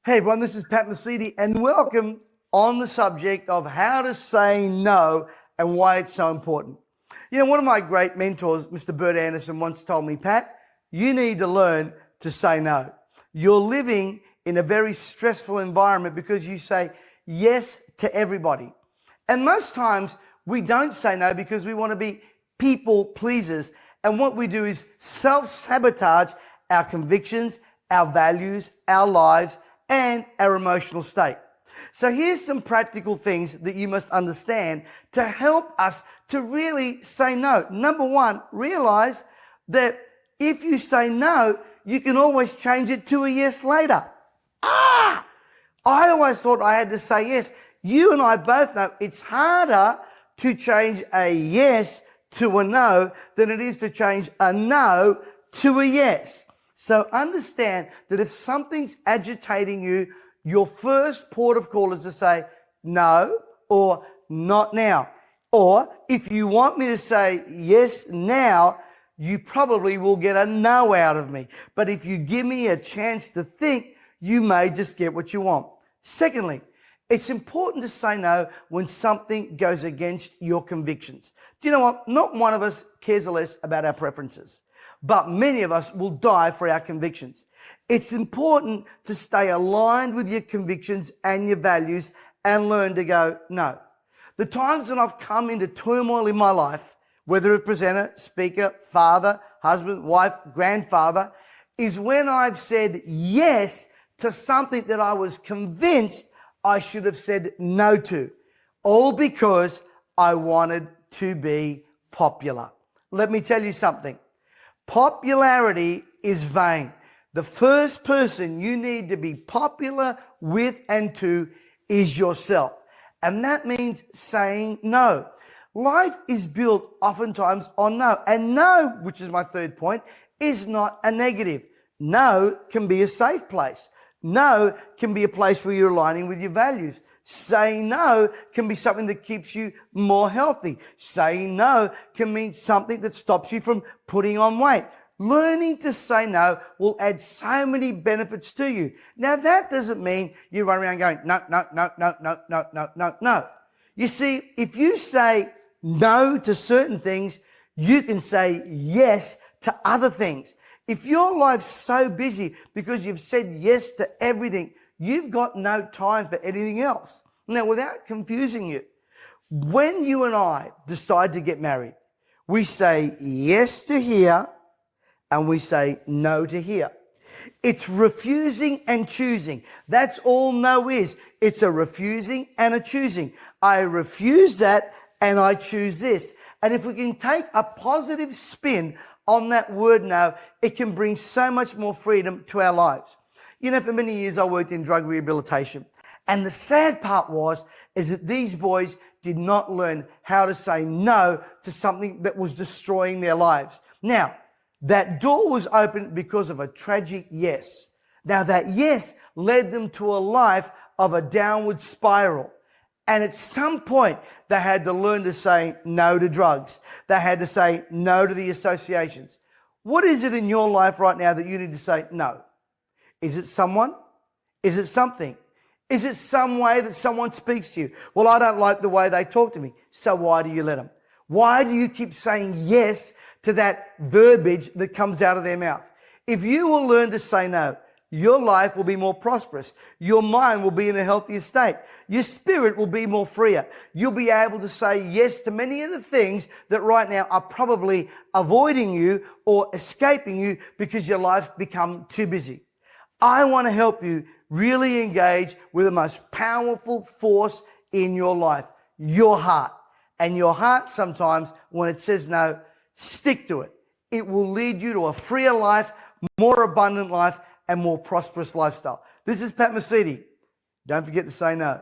Hey everyone, this is Pat Mesiti and welcome on the subject of how to say no and why it's so important. You know, one of my great mentors, Mr. Bert Anderson, once told me, Pat, you need to learn to say no. You're living in a very stressful environment because you say yes to everybody. And most times we don't say no because we want to be people pleasers. And what we do is self-sabotage our convictions, our values, our lives, and our emotional state. So here's some practical things that you must understand to help us to really say no. Number one, realize that if you say no, you can always change it to a yes later. I always thought I had to say yes. You and I both know it's harder to change a yes to a no than it is to change a no to a yes. So understand that if something's agitating you, your first port of call is to say no or not now. Or if you want me to say yes now, you probably will get a no out of me. But if you give me a chance to think, you may just get what you want. Secondly, it's important to say no when something goes against your convictions. Do you know what? Not one of us cares less about our preferences, but many of us will die for our convictions. It's important to stay aligned with your convictions and your values and learn to go no. The times when I've come into turmoil in my life, whether a presenter, speaker, father, husband, wife, grandfather, is when I've said yes to something that I was convinced I should have said no to, all because I wanted to be popular. Let me tell you something. Popularity is vain. The first person you need to be popular with and to is yourself. And that means saying no. Life is built oftentimes on no. And no, which is my third point, is not a negative. No can be a safe place. No can be a place where you're aligning with your values. Saying no can be something that keeps you more healthy. Saying no can mean something that stops you from putting on weight. Learning to say no will add so many benefits to you. Now, that doesn't mean you run around going, no, no, no, no, no, no, no, no, no. You see, if you say no to certain things, you can say yes to other things. If your life's so busy because you've said yes to everything, you've got no time for anything else. Now, without confusing you, when you and I decide to get married, we say yes to here and we say no to here. It's refusing and choosing. That's all no is. It's a refusing and a choosing. I refuse that and I choose this. And if we can take a positive spin on that word no, it can bring so much more freedom to our lives. You know, for many years I worked in drug rehabilitation. And the sad part is that these boys did not learn how to say no to something that was destroying their lives. Now, that door was opened because of a tragic yes. Now, that yes led them to a life of a downward spiral. And at some point, they had to learn to say no to drugs. They had to say no to the associations. What is it in your life right now that you need to say no? Is it someone? Is it something? Is it some way that someone speaks to you? Well, I don't like the way they talk to me. So why do you let them? Why do you keep saying yes to that verbiage that comes out of their mouth? If you will learn to say no, your life will be more prosperous. Your mind will be in a healthier state. Your spirit will be more freer. You'll be able to say yes to many of the things that right now are probably avoiding you or escaping you because your life's become too busy. I want to help you really engage with the most powerful force in your life, your heart. And your heart sometimes, when it says no, stick to it. It will lead you to a freer life, more abundant life, and more prosperous lifestyle. This is Pat Mesiti. Don't forget to say no.